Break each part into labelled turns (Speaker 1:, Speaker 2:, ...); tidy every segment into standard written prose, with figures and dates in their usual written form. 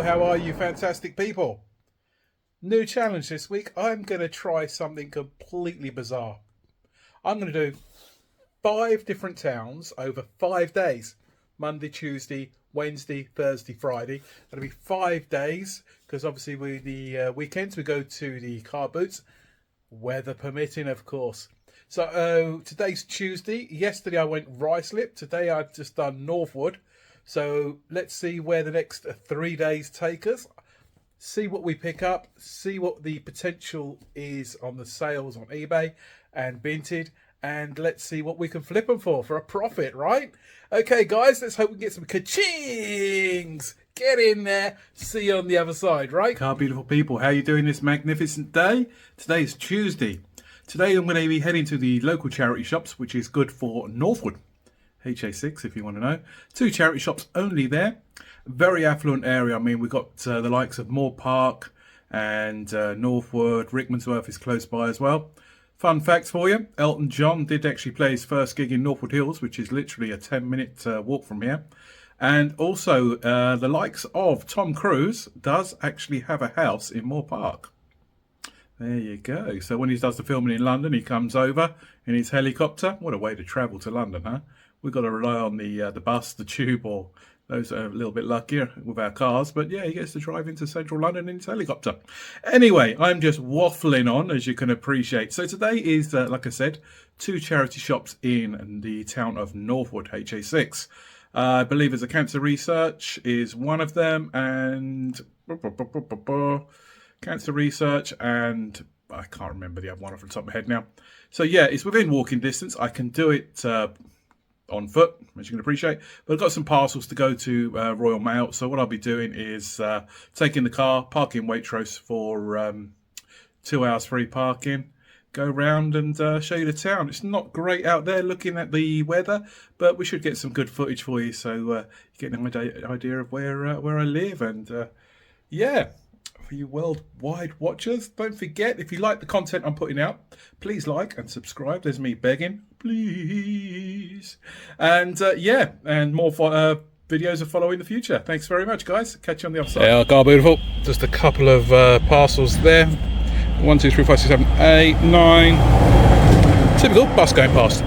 Speaker 1: how are you fantastic people? New challenge this week. I'm going to try something completely bizarre. I'm going to do 5 different towns over 5 days. Monday, Tuesday, Wednesday, Thursday, Friday. It'll be 5 days because obviously with the weekends we go to the car boots. Weather permitting, of course. So today's Tuesday. Yesterday I went Ruislip. Today I've just done Northwood. So let's see where the next 3 days take us. See what we pick up. See what the potential is on the sales on eBay and Vinted. And let's see what we can flip them for a profit, right? Okay, guys, let's hope we get some ka-chings. Get in there. See you on the other side, right? Car beautiful people, how are you doing this magnificent day? Today is Tuesday. Today I'm going to be heading to the local charity shops, which is good for Northwood. HA6 if you want to know. 2 charity shops only there. Very affluent area. I mean, we've got the likes of Moore Park and Northwood. Rickmansworth is close by as well. Fun fact for you, Elton John did actually play his first gig in Northwood Hills, which is literally a 10-minute walk from here. And also the likes of Tom Cruise does actually have a house in Moore Park. There you go. So when he does the filming in London, he comes over in his helicopter. What a way to travel to London, huh? We've got to rely on the bus, the tube, or those are a little bit luckier with our cars. But yeah, he gets to drive into central London in his helicopter. Anyway, I'm just waffling on, as you can appreciate. So today is, like I said, 2 charity shops in the town of Northwood, HA6. I believe there's a cancer research is one of them, and cancer research, and I can't remember the other one off the top of my head now. So yeah, it's within walking distance. I can do it on foot, as you can appreciate, but I've got some parcels to go to Royal Mail. So what I'll be doing is taking the car, parking Waitrose for 2 hours free parking, go round and show you the town. It's not great out there looking at the weather, but we should get some good footage for you, so you get an idea of where I live. And yeah, for you worldwide watchers, don't forget, if you like the content I'm putting out, please like and subscribe. There's me begging, please. And yeah, and more videos are following in the future. Thanks very much, guys. Catch you on the other side. Yeah, car beautiful. Just a couple of parcels there. 1, 2, 3, 4, 5, 6, 7, 8, 9. Typical bus going past.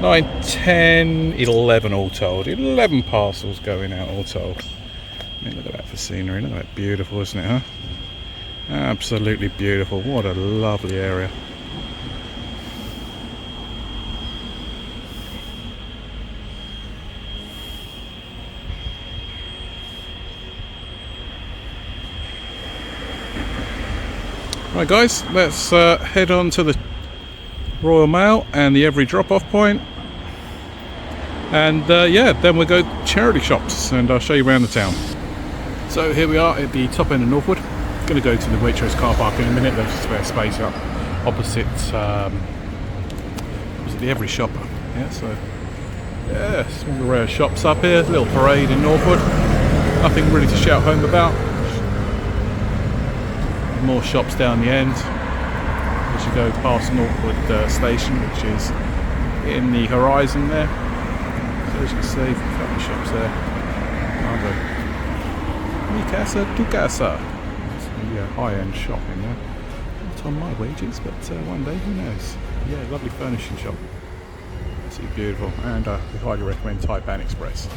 Speaker 1: 9, 10, 11 all told. 11 parcels going out all told. I mean, look at that for scenery. Look at that, beautiful, isn't it, huh? Absolutely beautiful. What a lovely area. Right, guys, let's head on to the Royal Mail and the Every drop-off point. And yeah, then we'll go charity shops and I'll show you around the town. So here we are at the top end of Northwood. Going to go to the Waitrose car park in a minute. There's a spare space up opposite was it the Every shop? Yeah, so yeah, small array of shops up here. Little parade in Northwood. Nothing really to shout home about. More shops down the end as you go past Northwood station, which is in the horizon there. So as you can see, a couple of shops there. Mi casa, tu casa. It's a high-end shopping there. Not on my wages, but one day, who knows? Yeah, lovely furnishing shop. Absolutely beautiful, and we highly recommend Thai Pan Express.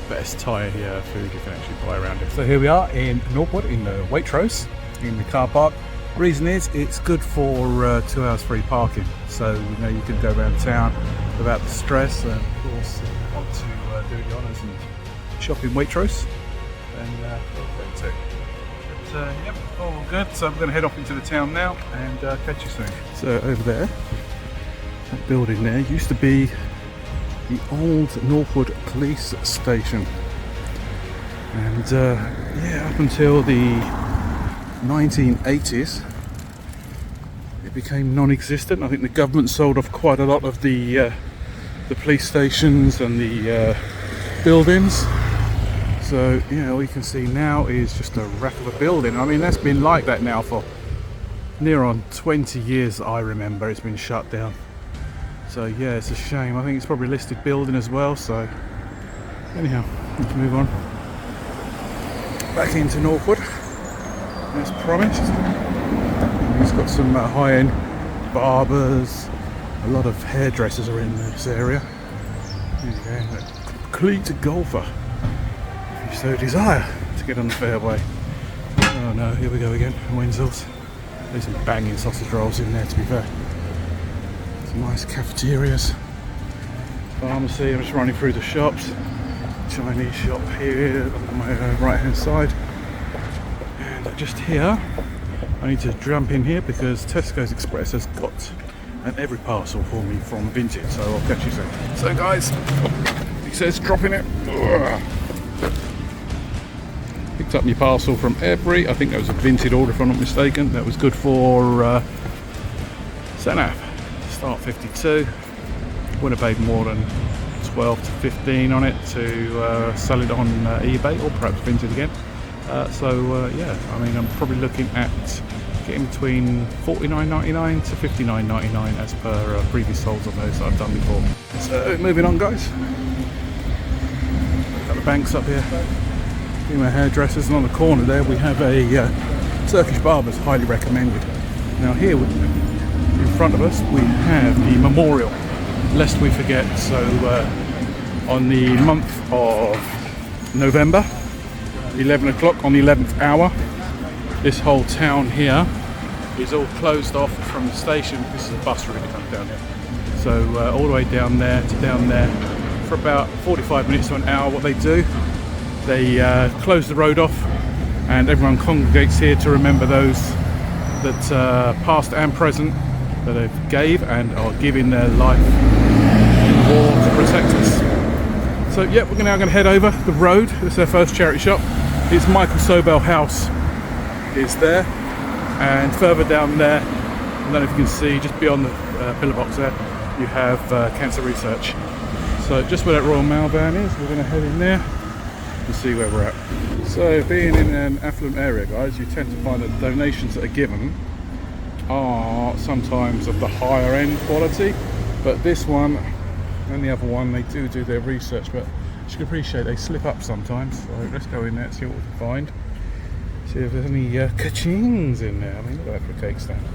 Speaker 1: Best Thai food you can actually buy around here. So here we are in Northwood in the Waitrose in the car park. Reason is it's good for 2 hours free parking, so you know you can go around town without the stress. And of course, if you want to do the honours and shop in Waitrose, then feel free to. But yep, all good. So I'm going to head off into the town now and catch you soon. So over there, that building there used to be the old Northwood police station, and yeah, up until the 1980s it became non-existent. I think the government sold off quite a lot of the police stations and the buildings. So yeah, all you can see now is just a wreck of a building. I mean, that's been like that now for near on 20 years. I remember it's been shut down. So yeah, it's a shame. I think it's probably a listed building as well. So anyhow, let's move on. back into Northwood as promised. He's got some high-end barbers, a lot of hairdressers are in this area. There you go. Complete golfer, if you so desire to get on the fairway. Oh no, here we go again, Wenzel's. There's some banging sausage rolls in there, to be fair. Some nice cafeterias. Pharmacy, I'm just running through the shops. Chinese shop here on my right hand side. And just here, I need to jump in here because Tesco's Express has got an every parcel for me from Vinted, so I'll catch you soon. So guys, he says dropping it. Ugh. Picked up my parcel from Every. I think that was a Vinted order if I'm not mistaken. That was good for Senaf. Start 52. Wouldn't have paid more than 12 to 15 on it to sell it on eBay or perhaps Vinted again. Yeah, I mean I'm probably looking at getting between $49.99 to $59.99 as per previous solds on those that I've done before. So moving on guys. Got the banks up here. Female hairdressers, and on the corner there we have a Turkish barbers, highly recommended. Now here in front of us we have the memorial, lest we forget. So on the month of November, 11 o'clock on the 11th hour, this whole town here is all closed off from the station. This is a bus route that comes down here. So all the way down there to down there for about 45 minutes to an hour. What they do, they close the road off and everyone congregates here to remember those that past and present that have gave and are giving their life in the war to protect us. So yeah, we're now going to head over the road. This is our first charity shop. It's Michael Sobel House is there, and further down there, I don't know if you can see, just beyond the pillar box there, you have cancer research. So just where that Royal Mail van is, we're going to head in there and see where we're at. So being in an affluent area guys, you tend to find that donations that are given are sometimes of the higher end quality, but this one and the other one, they do their research, but as you can appreciate, they slip up sometimes. So let's go in there and see what we can find, see if there's any ka-chings in there. I mean, look at that for a cake stand.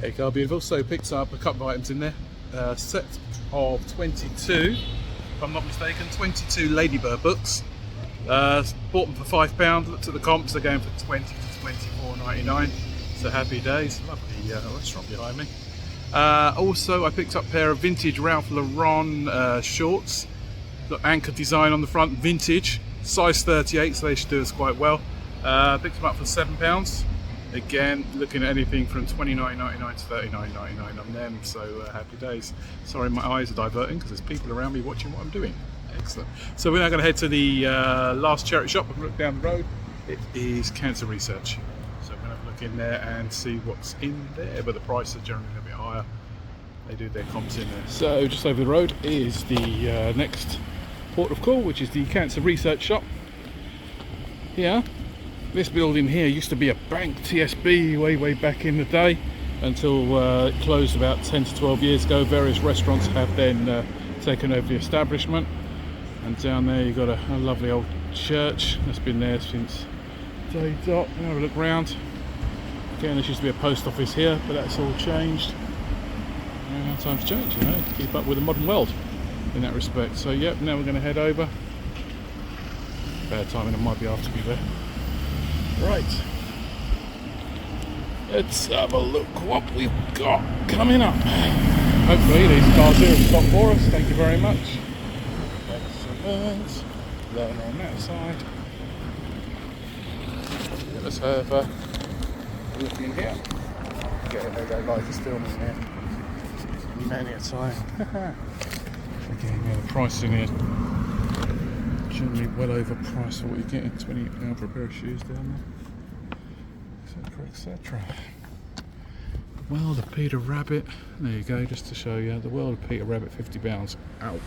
Speaker 1: There you go, beautiful. So picked up a couple of items in there. Set of 22, if I'm not mistaken, 22 Ladybird books. Bought them for £5. Looked at the comps, they're going for 20 to 24.99. So happy days. Lovely restaurant behind me. Also, I picked up a pair of vintage Ralph Lauren shorts. Got anchor design on the front, vintage, size 38, so they should do us quite well. Picked them up for £7. Again, looking at anything from $29.99 to $39.99 on them, so happy days. Sorry, my eyes are diverting because there's people around me watching what I'm doing. Excellent. So we're now going to head to the last charity shop and look down the road. It is Cancer Research. So we're going to have a look in there and see what's in there, but the prices are generally a little bit higher. They do their comps in there. So just over the road is the next port of call, which is the Cancer Research shop. Here. This building here used to be a bank, TSB, way back in the day, until it closed about 10 to 12 years ago. Various restaurants have then taken over the establishment, and down there you've got a lovely old church that's been there since day dot. Have a look round. Again, there used to be a post office here, but that's all changed. How times change, you know, to keep up with the modern world in that respect. So yep, now we're going to head over. Bad timing, it might be after we there. Right, let's have a look what we've got coming up. Hopefully these cars here have stopped for us. Thank you very much. Excellent. Learner on that side. Yeah, let's have a look in here. There we go, guys, just filming here. Many a time. Again, yeah, the price in here generally well overpriced for what you're getting. £28 for a pair of shoes down there, etc, etc. World of Peter Rabbit, there you go, just to show you the World of Peter Rabbit, £50. Ouch.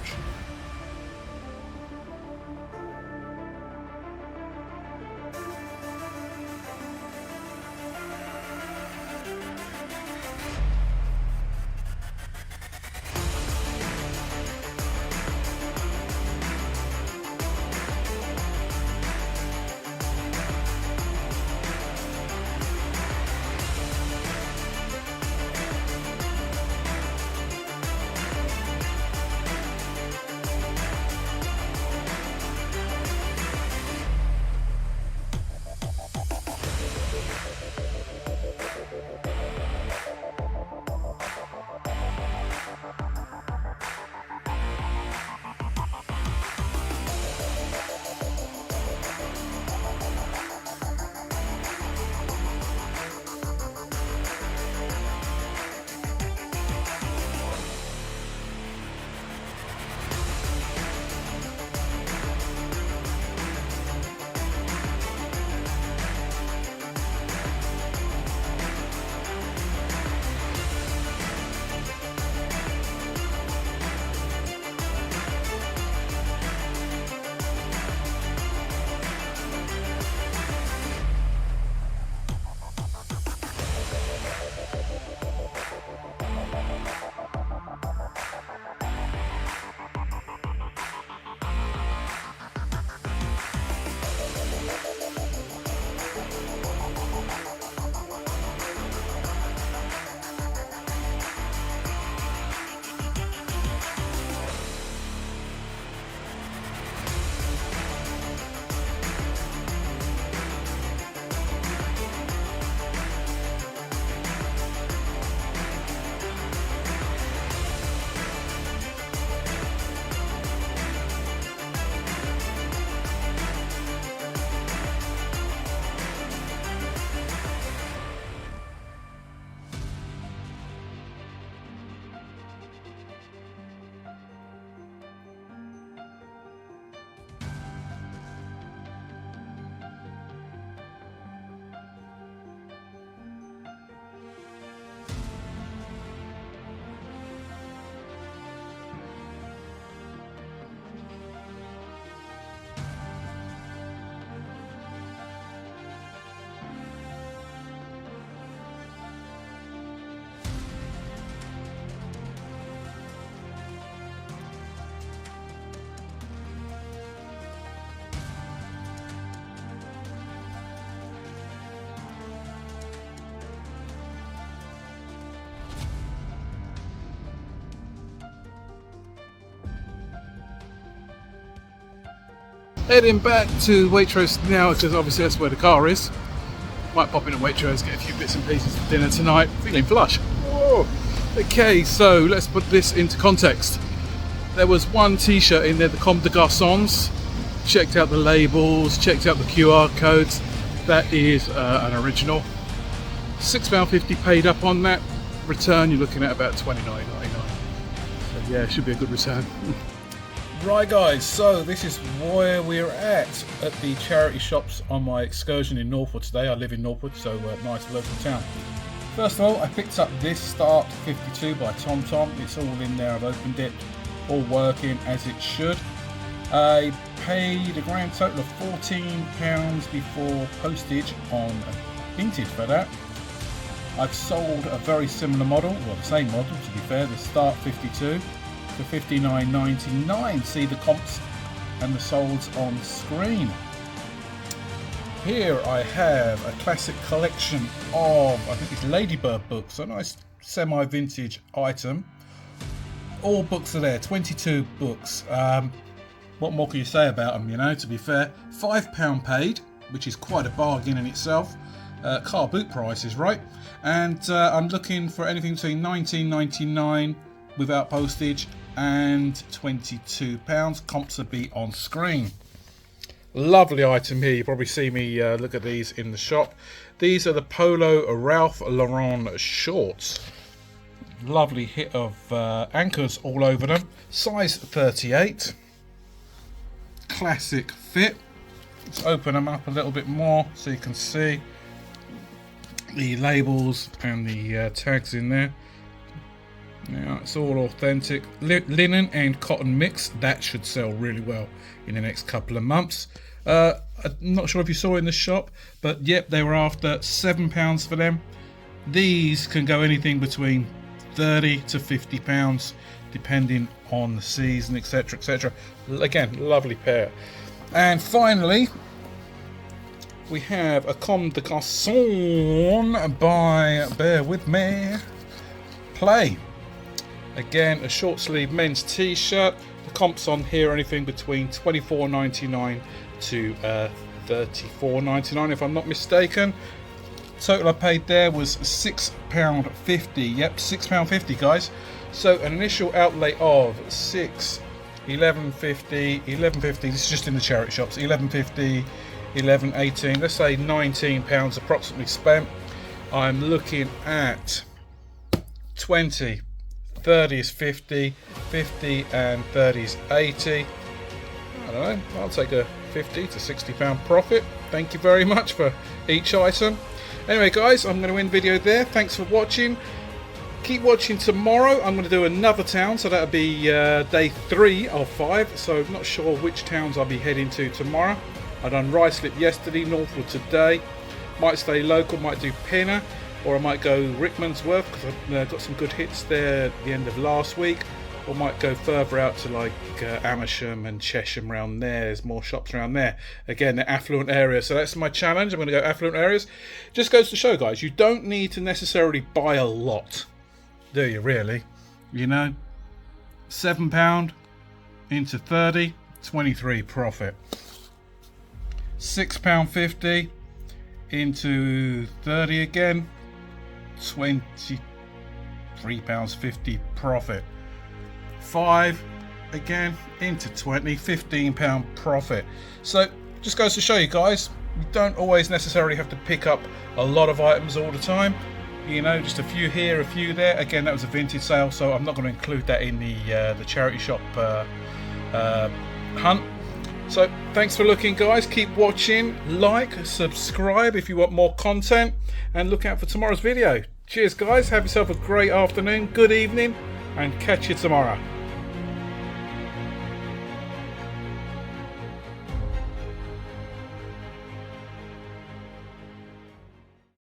Speaker 1: Heading back to Waitrose now because obviously that's where the car is. Might pop in at Waitrose, get a few bits and pieces for dinner tonight. Feeling flush. Whoa. Okay, so let's put this into context. There was one t-shirt in there, the Comme des Garçons. Checked out the labels, checked out the QR codes. That is an original. £6.50 paid up on that. Return, you're looking at about $29.99. So yeah, it should be a good return. Right guys, so this is where we're at the charity shops on my excursion in Northwood today. I live in Northwood, so nice local town. First of all, I picked up this Start 52 by TomTom. It's all in there, I've opened it, all working as it should. I paid a grand total of £14 before postage on Vinted for that. I've sold a very similar model, well the same model to be fair, the Start 52 for $59.99. See the comps and the solds on screen. Here I have a classic collection of, I think it's Ladybird books, a nice semi-vintage item. All books are there, 22 books. What more can you say about them, you know, to be fair. £5 paid, which is quite a bargain in itself. Car boot prices, right? And I'm looking for anything between $19.99 without postage and £22. Comps will be on screen. Lovely item here. You probably see me look at these in the shop. These are the Polo Ralph Lauren shorts. Lovely hit of anchors all over them. Size 38. Classic fit. Let's open them up a little bit more so you can see the labels and the tags in there. Now it's all authentic linen and cotton mix. That should sell really well in the next couple of months. I'm not sure if you saw in the shop, but yep, they were after £7 for them. These can go anything between £30 to £50 depending on the season, etc, etc. Again, lovely pair. And finally we have a Comme des Garçons by, bear with me, Play. Again, a short sleeve men's t-shirt. The comps on here are anything between $24.99 to $34.99 if I'm not mistaken. Total I paid there was £6.50. Yep, £6.50 guys. So an initial outlay of $11.50. This is just in the charity shops. $11.50, $11.18. Let's say £19 approximately spent. I'm looking at 20. 30 is 50, 50 and 30 is 80. I don't know, I'll take a £50 to £60 profit. Thank you very much for each item. Anyway guys, I'm going to end the video there. Thanks for watching. Keep watching tomorrow. I'm going to do another town, so that'll be day 3 of 5. So I'm not sure which towns I'll be heading to tomorrow. I done Ruislip yesterday, Northwood today. Might stay local, might do Pinner. Or I might go Rickmansworth because I've got some good hits there at the end of last week. Or might go further out to like Amersham and Chesham around there. There's more shops around there. Again, they're affluent areas. So that's my challenge. I'm going to go affluent areas. Just goes to show, guys, you don't need to necessarily buy a lot. Do you really? You know, £7 into 30, 23 profit. £6.50 into 30 again. £23.50 profit. 5 again into 20, £15 profit. So just goes to show you guys, you don't always necessarily have to pick up a lot of items all the time. You know, just a few here, a few there. Again, that was a vintage sale, so I'm not going to include that in the charity shop hunt. So thanks for looking, guys. Keep watching, like, subscribe if you want more content, and look out for tomorrow's video. Cheers guys, have yourself a great afternoon, good evening, and catch you tomorrow.